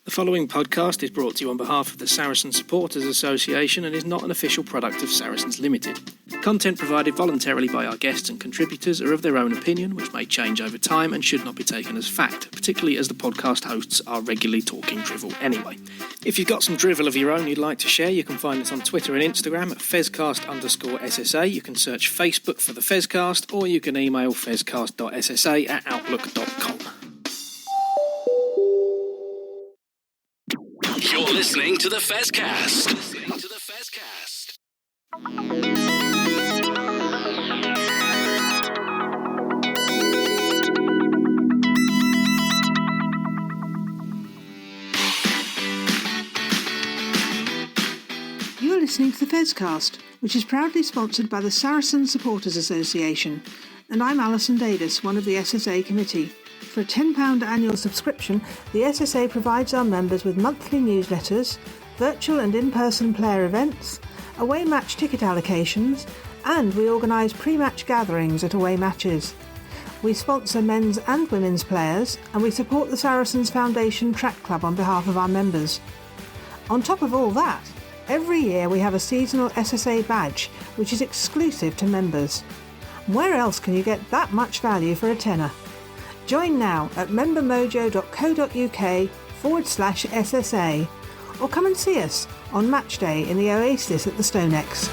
The following podcast is brought to you on behalf of the Saracen Supporters Association and is not an official product of Saracens Limited. Content provided voluntarily by our guests and contributors are of their own opinion, which may change over time and should not be taken as fact, particularly as the podcast hosts are regularly talking drivel anyway. If you've got some drivel of your own you'd like to share, you can find us on Twitter and Instagram at fezcast_SSA. You can search Facebook for the Fezcast, or you can email fezcast.ssa@outlook.com. You're listening to the Fezcast. You're listening to the Fezcast, which is proudly sponsored by the Saracen Supporters Association, and I'm Alison Davis, one of the SSA committee. For a £10 annual subscription, the SSA provides our members with monthly newsletters, virtual and in-person player events, away match ticket allocations, and we organise pre-match gatherings at away matches. We sponsor men's and women's players, and we support the Saracens Foundation Track Club on behalf of our members. On top of all that, every year we have a seasonal SSA badge, which is exclusive to members. Where else can you get that much value for a tenner? Join now at membermojo.co.uk/SSA, or come and see us on match day in the Oasis at the Stonex.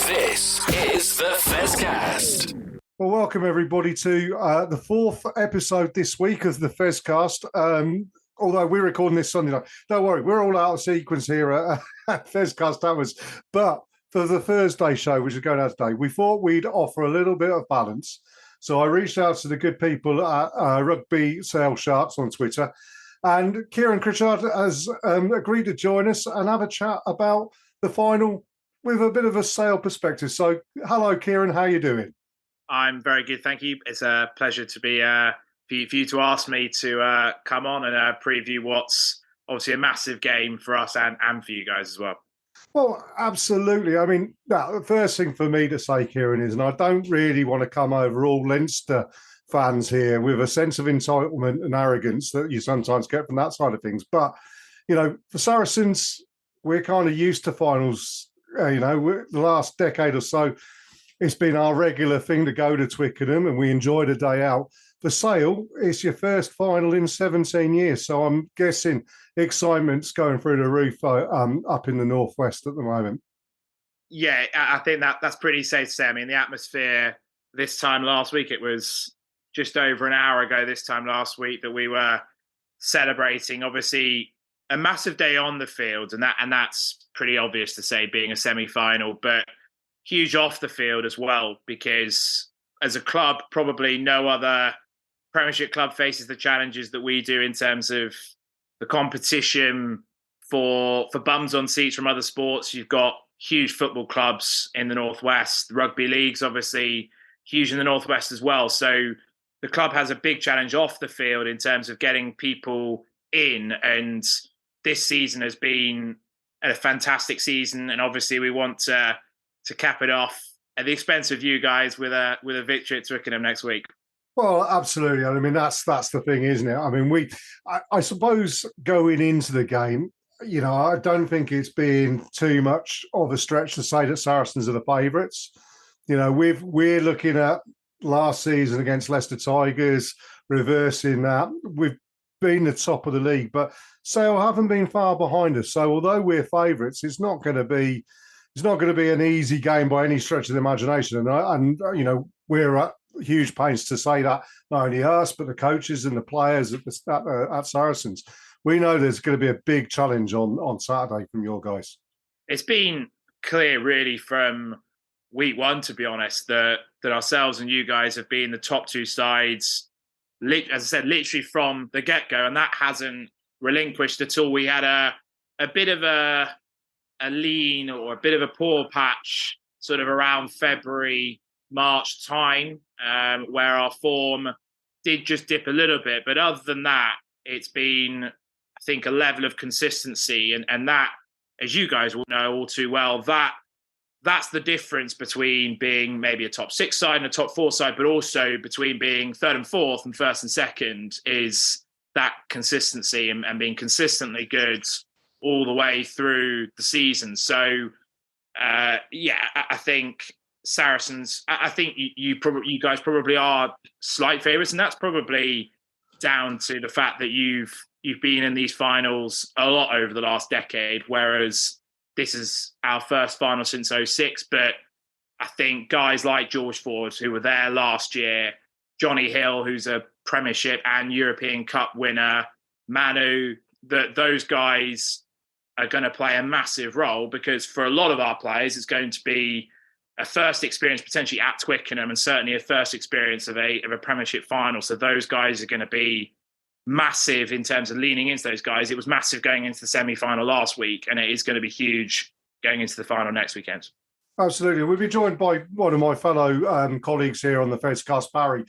This is the Fezcast. Well, welcome everybody to the fourth episode this week of the Fezcast. Although we're recording this Sunday night, don't worry, we're all out of sequence here at Fezcast Towers. But for the Thursday show, which is going out today, we thought we'd offer a little bit of balance. So I reached out to the good people at Rugby Sale Sharks on Twitter, and Kieran Crichard has agreed to join us and have a chat about the final with a bit of a Sale perspective. So hello, Kieran, how are you doing? I'm very good, thank you. It's a pleasure to be for you to ask me to come on and preview what's obviously a massive game for us and for you guys as well. Well, absolutely. I mean, the first thing for me to say, Kieran, is, and I don't really want to come over all Leinster fans here with a sense of entitlement and arrogance that you sometimes get from that side of things. But, you know, for Saracens, we're kind of used to finals. The last decade or so, it's been our regular thing to go to Twickenham, and we enjoyed a day out. For Sale, it's your first final in 17 years. So I'm guessing excitement's going through the roof up in the northwest at the moment. Yeah, I think that's pretty safe to say. I mean, the atmosphere this time last week, it was just over an hour ago this time last week that we were celebrating, obviously, a massive day on the field. And that's pretty obvious to say, being a semi-final, but huge off the field as well, because as a club, probably no other Premiership club faces the challenges that we do in terms of the competition for bums on seats from other sports. You've got huge football clubs in the Northwest. The rugby league's obviously huge in the Northwest as well. So the club has a big challenge off the field in terms of getting people in. And this season has been a fantastic season. And obviously we want to cap it off at the expense of you guys with a victory at Twickenham next week. Well, absolutely. I mean, that's the thing, isn't it? I mean, I suppose going into the game, you know, I don't think it's been too much of a stretch to say that Saracens are the favourites. You know, we're looking at last season against Leicester Tigers, reversing that. We've been the top of the league, but Sale haven't been far behind us. So although we're favourites, it's not going to be an easy game by any stretch of the imagination. And you know, we're at huge pains to say that, not only us, but the coaches and the players at Saracens. We know there's going to be a big challenge on Saturday from your guys. It's been clear really from week one, to be honest, that ourselves and you guys have been the top two sides, as I said, literally from the get-go, and that hasn't relinquished at all. We had a bit of a lean or a bit of a poor patch sort of around February, March time, where our form did just dip a little bit. But other than that, it's been, I think, a level of consistency. And that, as you guys will know all too well, that's the difference between being maybe a top six side and a top four side, but also between being third and fourth and first and second, is that consistency and being consistently good all the way through the season. So, I think Saracens, I think you guys probably are slight favourites, and that's probably down to the fact that you've been in these finals a lot over the last decade, whereas this is our first final since 2006. But I think guys like George Ford, who were there last year, Johnny Hill, who's a Premiership and European Cup winner, Manu, those guys are going to play a massive role, because for a lot of our players, it's going to be a first experience potentially at Twickenham, and certainly a first experience of a Premiership final. So those guys are going to be massive in terms of leaning into those guys. It was massive going into the semi-final last week, and it is going to be huge going into the final next weekend. Absolutely. We'll be joined by one of my fellow colleagues here on the Fezcast, Barry.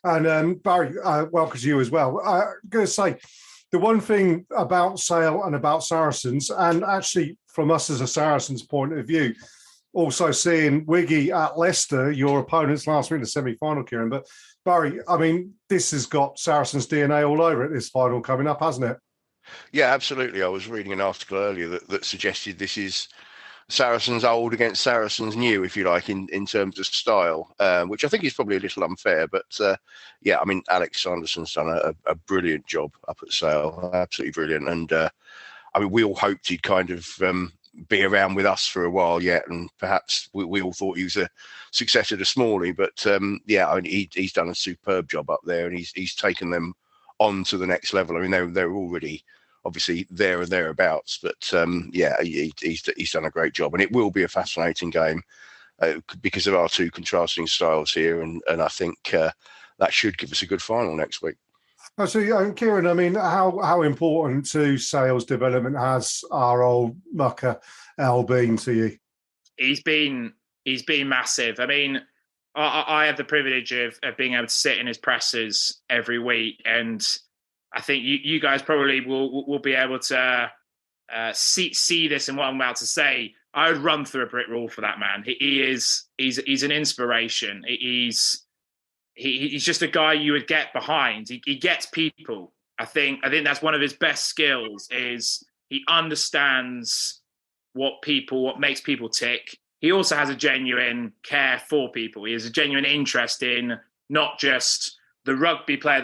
And Barry, welcome to you as well. I'm going to say, the one thing about Sale and about Saracens, and actually from us as a Saracens point of view, also seeing Wiggy at Leicester, your opponents last week in the semi-final, Kieran. But Barry, I mean, this has got Saracens DNA all over it, this final coming up, hasn't it? Yeah, absolutely. I was reading an article earlier that suggested this is Saracens old against Saracens new, if you like, in terms of style, which I think is probably a little unfair. But I mean, Alex Sanderson's done a brilliant job up at Sale, absolutely brilliant. And I mean, we all hoped he'd kind of be around with us for a while yet, and perhaps we all thought he was a successor to Smalley. But I mean, he's done a superb job up there, and he's taken them on to the next level. I mean, they're already obviously there and thereabouts, but he's done a great job, and it will be a fascinating game because of our two contrasting styles here, and I think that should give us a good final next week. So, Kieran, I mean, how important to Sale's development has our old mucker Al been to you? He's been massive. I mean, I have the privilege of being able to sit in his presses every week, and I think you guys probably will be able to see this in what I'm about to say. I would run through a brick wall for that man. He's an inspiration. He's just a guy you would get behind. He gets people. I think that's one of his best skills, is he understands what makes people tick. He also has a genuine care for people. He has a genuine interest in not just the rugby player,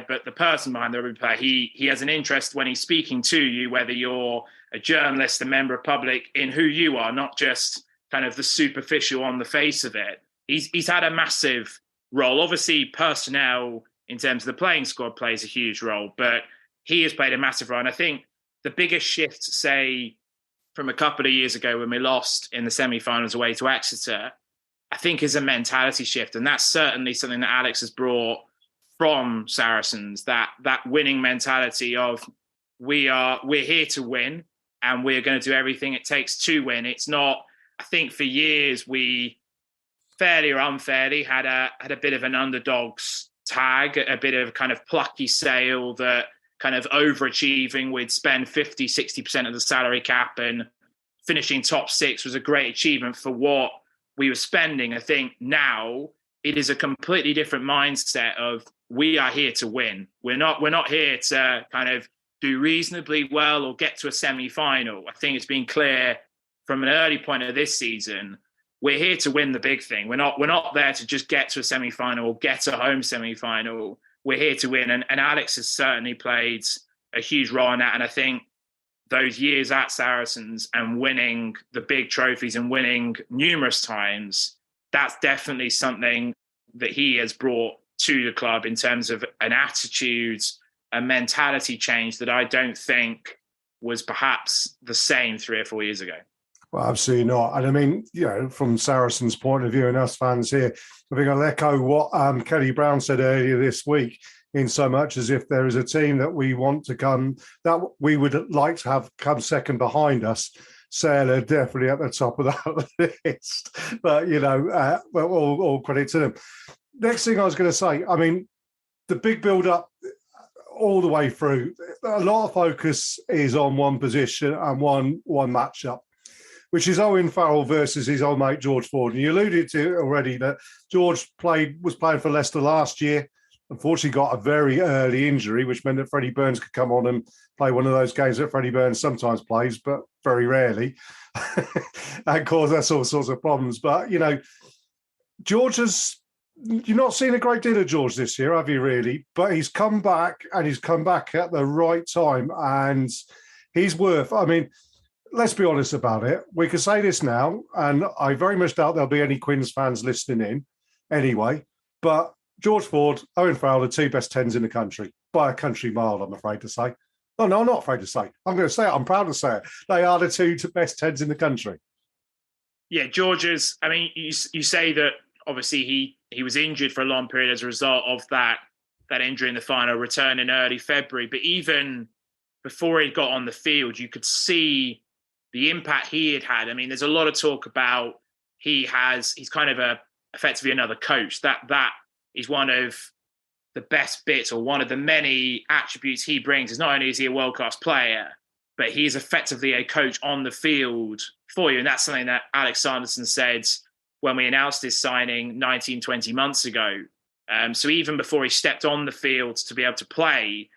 but the person behind the rugby player. He has an interest when he's speaking to you, whether you're a journalist, a member of public, in who you are, not just kind of the superficial on the face of it. He's had a massive role. Obviously, personnel in terms of the playing squad plays a huge role, but he has played a massive role. And I think the biggest shift, say, from a couple of years ago when we lost in the semi-finals away to Exeter, I think is a mentality shift. And that's certainly something that Alex has brought from Saracens, that winning mentality of we're here to win, and we're going to do everything it takes to win. It's not, I think for years we fairly or unfairly had a bit of an underdogs tag, a bit of kind of plucky Sale that kind of overachieving. We'd spend 50, 60% of the salary cap, and finishing top six was a great achievement for what we were spending. I think now it is a completely different mindset of we are here to win. We're not here to kind of do reasonably well or get to a semi-final. I think it's been clear from an early point of this season, we're here to win the big thing. We're not there to just get to a semi-final or get a home semi-final. We're here to win. And Alex has certainly played a huge role in that. And I think those years at Saracens and winning the big trophies and winning numerous times, that's definitely something that he has brought to the club in terms of an attitude, a mentality change that I don't think was perhaps the same 3 or 4 years ago. Well, absolutely not. And I mean, from Saracens' point of view and us fans here, I think I'll echo what Kelly Brown said earlier this week, in so much as if there is a team that we want to come, that we would like to have come second behind us, Sale are definitely at the top of that list. But, all credit to them. Next thing I was going to say, I mean, the big build-up all the way through, a lot of focus is on one position and one matchup, which is Owen Farrell versus his old mate George Ford. And you alluded to already that George was playing for Leicester last year, unfortunately got a very early injury, which meant that Freddie Burns could come on and play one of those games that Freddie Burns sometimes plays, but very rarely, and cause us all sorts of problems. But, George you've not seen a great deal of George this year, have you really? But he's come back, and he's come back at the right time, and he's worth, let's be honest about it. We can say this now, and I very much doubt there'll be any Quins fans listening in anyway, but George Ford, Owen Farrell, the two best 10s in the country, by a country mile, I'm afraid to say. No, I'm not afraid to say. I'm going to say it. I'm proud to say it. They are the two best 10s in the country. Yeah, George's, you say that obviously he was injured for a long period as a result of that injury in the final, return in early February. But even before he got on the field, you could see the impact he had. There's a lot of talk about he's kind of effectively another coach. That is one of the best bits, or one of the many attributes he brings. Is not only is he a world-class player, but he's effectively a coach on the field for you. And that's something that Alex Sanderson said when we announced his signing 19, 20 months ago. So even before he stepped on the field to be able to play,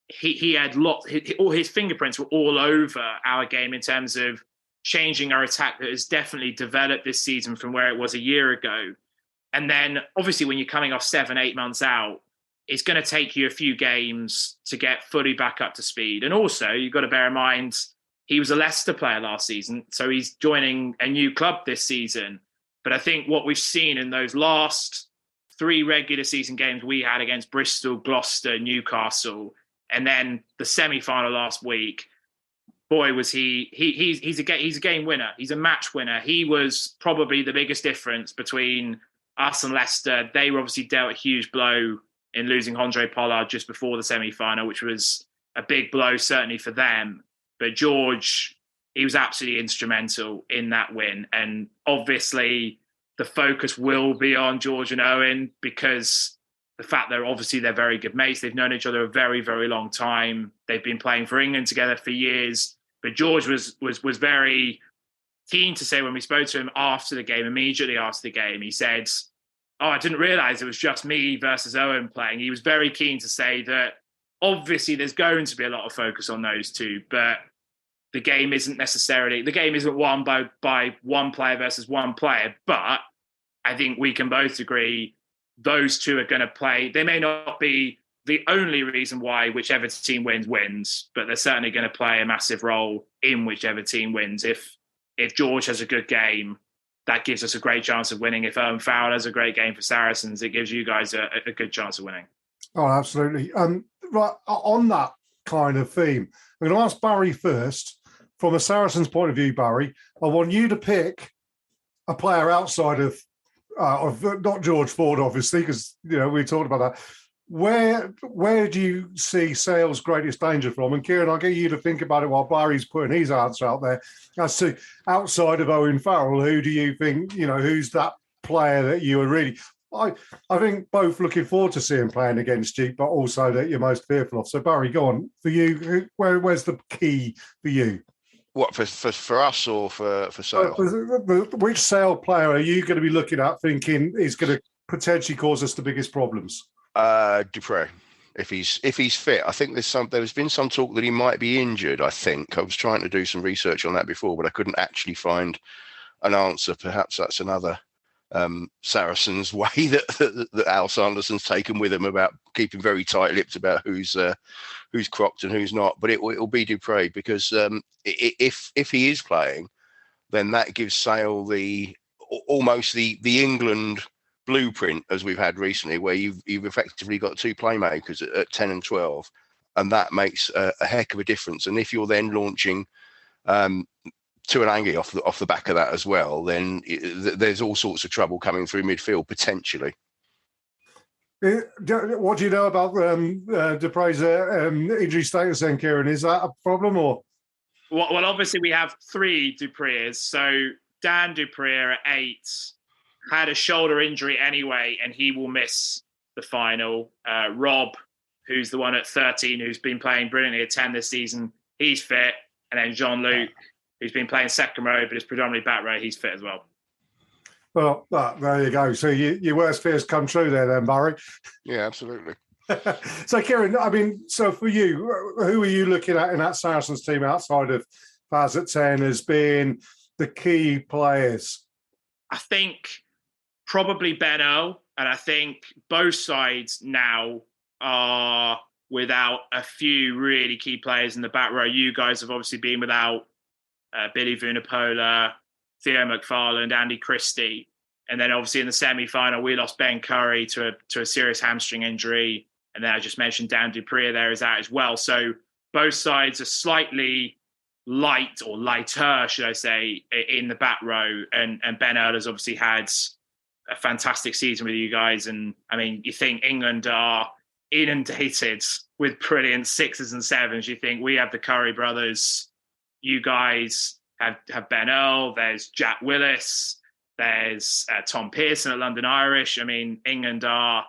he had all his fingerprints were all over our game in terms of changing our attack that has definitely developed this season from where it was a year ago. And then obviously when you're coming off 7-8 months out, it's going to take you a few games to get fully back up to speed. And also you've got to bear in mind, he was a Leicester player last season, so he's joining a new club this season. But I think what we've seen in those last 3 regular season games we had against Bristol, Gloucester, Newcastle, and then the semi-final last week, boy, was he's a game winner. He's a match winner. He was probably the biggest difference between us and Leicester. They were obviously dealt a huge blow in losing Andre Pollard just before the semi-final, which was a big blow certainly for them. But George, he was absolutely instrumental in that win. And obviously the focus will be on George and Owen, because the fact that they're very good mates. They've known each other a very, very long time. They've been playing for England together for years. But George was very keen to say, when we spoke to him immediately after the game, he said, I didn't realise it was just me versus Owen playing. He was very keen to say that obviously there's going to be a lot of focus on those two, but the game isn't won by one player versus one player. But I think we can both agree those two are going to play. They may not be the only reason why whichever team wins, but they're certainly going to play a massive role in whichever team wins. If George has a good game, that gives us a great chance of winning. If Owen Farrell has a great game for Saracens, it gives you guys a good chance of winning. Oh, absolutely. Right, on that kind of theme, I'm going to ask Barry first. From a Saracens point of view, Barry, I want you to pick a player outside of not George Ford, obviously, because we talked about that. Where do you see Sale's greatest danger from? And Kieran, I'll get you to think about it while Barry's putting his answer out there. As to outside of Owen Farrell, who do you think, who's that player that you are really... I think both looking forward to seeing playing against you, but also that you're most fearful of. So Barry, go on. For you, where's the key for you? What, for us or for Sale? Which Sale player are you going to be looking at thinking is going to potentially cause us the biggest problems? Dupre, if he's fit. I think there's been some talk that he might be injured. I think I was trying to do some research on that before, but I couldn't actually find an answer. Perhaps that's another Saracens way that Al Sanderson's taken with him about keeping very tight-lipped about who's crocked and who's not. But it'll be Dupre, because if he is playing, then that gives Sale almost the England blueprint as we've had recently, where you've effectively got 2 playmakers at 10 and 12, and that makes a heck of a difference. And if you're then launching Tuanangi off the back of that as well, then there's all sorts of trouble coming through midfield potentially. What do you know about Dupre's injury status then, Kieran? Is that a problem or? Well, obviously we have 3 Dupre's. So Dan Dupre at 8 had a shoulder injury anyway, and he will miss the final. Rob, who's the one at 13, who's been playing brilliantly at 10 this season, he's fit. And then Jean-Luc, who's been playing second row, but is predominantly back row, he's fit as well. Well, there you go. So your worst fears come true there then, Barry. Yeah, absolutely. So, Kieran, I mean, so for you, who are you looking at in that Saracens team outside of Paz at 10 as being the key players? I think probably Ben Earl, and I think both sides now are without a few really key players in the back row. You guys have obviously been without Billy Vunipola, Theo McFarland, Andy Christie. And then obviously in the semi-final, we lost Ben Curry to a serious hamstring injury. And then I just mentioned Dan Dupree there is out as well. So both sides are slightly light or lighter, should I say, in the back row. And Ben Earl has obviously had a fantastic season with you guys. And I mean, you think England are inundated with brilliant 6s and 7s. You think we have the Curry brothers. You guys have Ben Earl. There's Jack Willis. There's Tom Pearson at London Irish. I mean, England are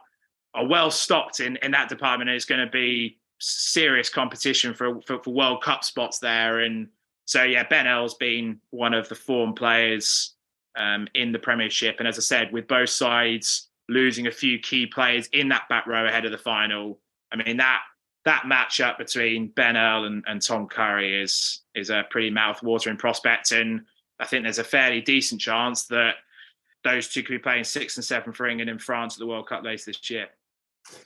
well stocked in that department. And it's going to be serious competition for World Cup spots there. And so, yeah, Ben Earl's been one of the form players in the Premiership. And as I said, with both sides losing a few key players in that back row ahead of the final, I mean, that matchup between Ben Earl and Tom Curry is a pretty mouth-watering prospect. And I think there's a fairly decent chance that those two could be playing 6 and 7 for England and France at the World Cup later this year.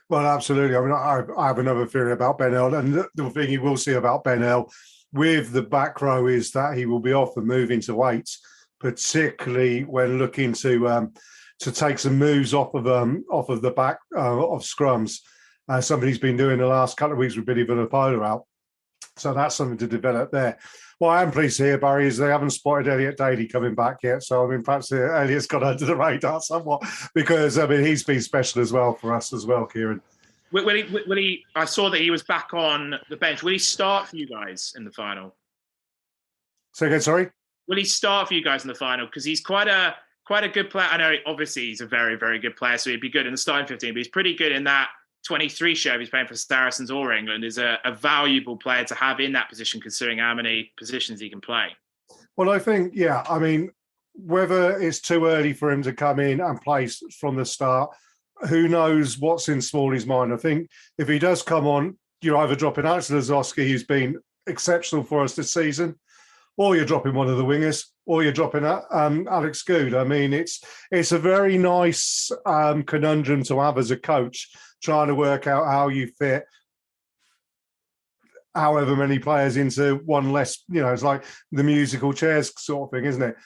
Well, absolutely. I mean, I have another theory about Ben Earl. And the thing you will see about Ben Earl with the back row is that he will be off and move into weights, particularly when looking to take some moves off of the back of scrums. Something he's been doing the last couple of weeks with Billy Vunipola out. So that's something to develop there. What I am pleased to hear, Barry, is they haven't spotted Elliot Daly coming back yet. So, I mean, perhaps Elliot's got under the radar somewhat because, I mean, he's been special as well for us as well, Kieran. Will he? I saw that he was back on the bench. Will he start for you guys in the final? Say again, sorry? Will he start for you guys in the final? Because he's quite a good player. I know, obviously, he's a very, very good player, so he'd be good in the starting 15, but he's pretty good in that 23 show if he's playing for Saracens or England. Is a valuable player to have in that position, considering how many positions he can play. Well, I think, yeah, I mean, whether it's too early for him to come in and play from the start, who knows what's in Smalley's mind. I think if he does come on, you're either dropping Alex Lazowski, who's been exceptional for us this season, or you're dropping one of the wingers, or you're dropping Alex Good. I mean, it's a very nice conundrum to have as a coach, trying to work out how you fit however many players into one less, it's like the musical chairs sort of thing, isn't it?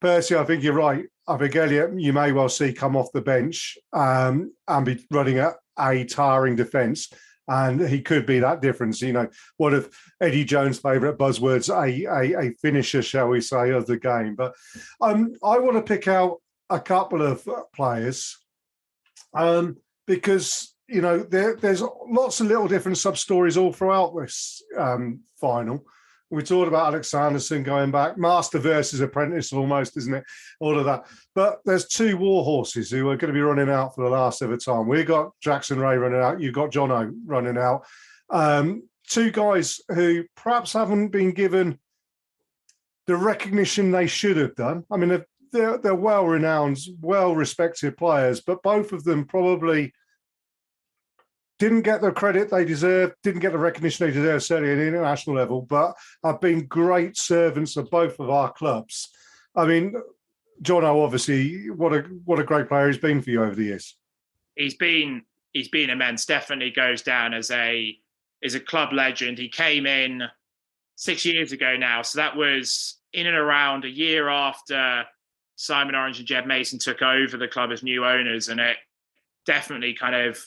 Percy, I think you're right. I think Elliot, you may well see come off the bench and be running a tiring defence. And he could be that difference. One of Eddie Jones' favourite buzzwords, a finisher, shall we say, of the game. But I want to pick out a couple of players because, there's lots of little different sub-stories all throughout this final. We talked about Alex Anderson going back, master versus apprentice almost, isn't it? All of that. But there's two war horses who are going to be running out for the last ever time. We've got Jackson Ray running out. You've got Jono running out. Two guys who perhaps haven't been given the recognition they should have done. I mean, they're well-renowned, well-respected players, but both of them probably didn't get the credit they deserve, didn't get the recognition they deserve, certainly at the international level, but have been great servants of both of our clubs. I mean, Jono, obviously, what a great player he's been for you over the years. He's been immense. Definitely goes down as a club legend. He came in 6 years ago now, so that was in and around a year after Simon Orange and Jeb Mason took over the club as new owners, and it definitely kind of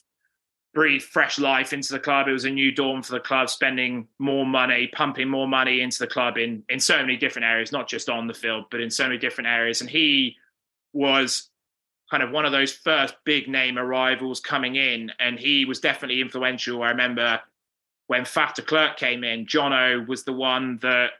breathed fresh life into the club. It was a new dawn for the club, spending more money, pumping more money into the club in so many different areas, not just on the field, but in so many different areas. And he was kind of one of those first big name arrivals coming in, and he was definitely influential. I remember when Faf de Klerk came in, Jono was the one that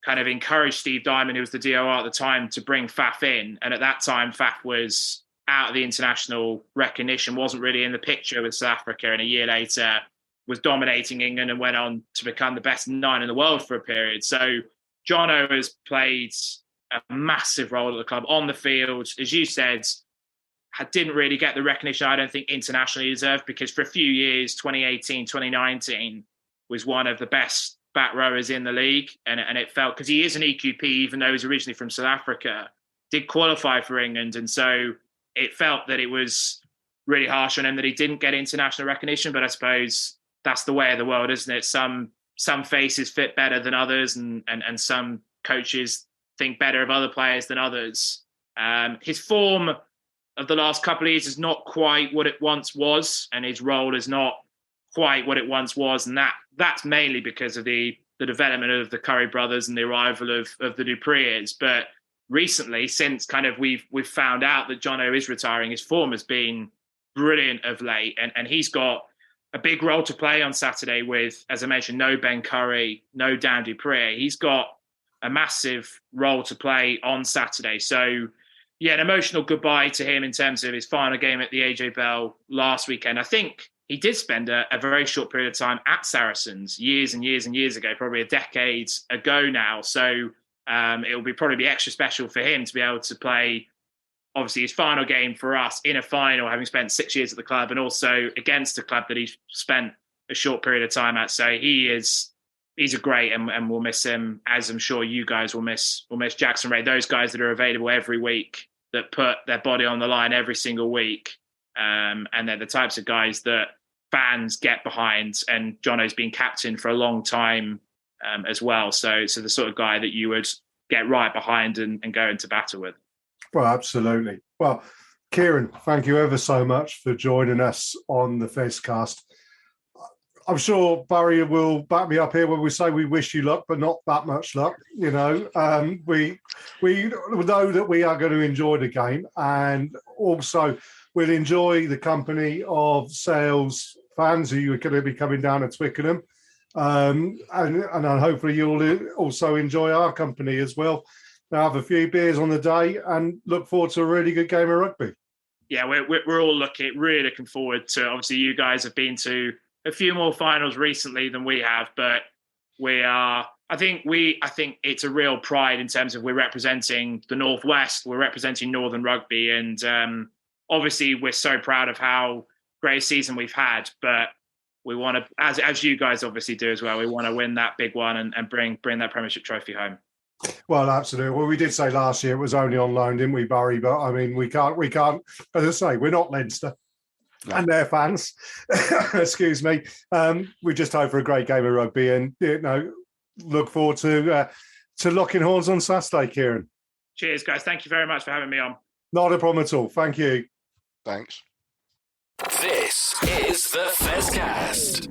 kind of encouraged Steve Diamond, who was the DOR at the time, to bring Faf in. And at that time, Faf was out of the international recognition, wasn't really in the picture with South Africa, and a year later was dominating England and went on to become the best 9 in the world for a period. So Jono has played a massive role at the club on the field. As you said, didn't really get the recognition I don't think internationally deserved, because for a few years, 2018, 2019, was one of the best back rowers in the league. And it felt, because he is an EQP, even though he's originally from South Africa, did qualify for England. And so it felt that it was really harsh on him that he didn't get international recognition. But I suppose that's the way of the world, isn't it? Some faces fit better than others, and some coaches think better of other players than others. His form of the last couple of years is not quite what it once was, and his role is not quite what it once was, and that's mainly because of the development of the Curry brothers and the arrival of the Dupreers. But recently, since kind of we've found out that Jono is retiring, his form has been brilliant of late, and he's got a big role to play on Saturday with, as I mentioned, no Ben Curry, no Dan Dupreer. He's got a massive role to play on Saturday. So yeah, an emotional goodbye to him in terms of his final game at the AJ Bell last weekend. I think he did spend a very short period of time at Saracens years and years and years ago, probably a decade ago now. So it'll probably be extra special for him to be able to play, obviously, his final game for us in a final, having spent 6 years at the club, and also against a club that he's spent a short period of time at. So he's a great, and we'll miss him, as I'm sure you guys will miss Jackson Ray, those guys that are available every week, that put their body on the line every single week. And they're the types of guys that fans get behind, and Jono's been captain for a long time as well. So the sort of guy that you would get right behind and go into battle with. Well, absolutely. Well, Kieran, thank you ever so much for joining us on the Fezcast. I'm sure Barry will back me up here when we say we wish you luck, but not that much luck. You know, we know that we are going to enjoy the game, and also we'll enjoy the company of Sales fans who are going to be coming down to Twickenham, and hopefully you'll also enjoy our company as well. Now have a few beers on the day and look forward to a really good game of rugby. Yeah, we're all really looking forward to. Obviously, you guys have been to a few more finals recently than we have, but we are. I think it's a real pride in terms of we're representing the Northwest, we're representing Northern Rugby, and obviously we're so proud of how great a season we've had. But we want to, as you guys obviously do as well, we want to win that big one and bring that Premiership trophy home. Well, absolutely. Well, we did say last year it was only on loan, didn't we, Barry? But I mean, we can't. As I say, we're not Leinster. No. And their fans, excuse me. We just hope for a great game of rugby, and look forward to locking horns on Saturday, Kieran. Cheers, guys. Thank you very much for having me on. Not a problem at all. Thank you. Thanks. This is the Fezcast.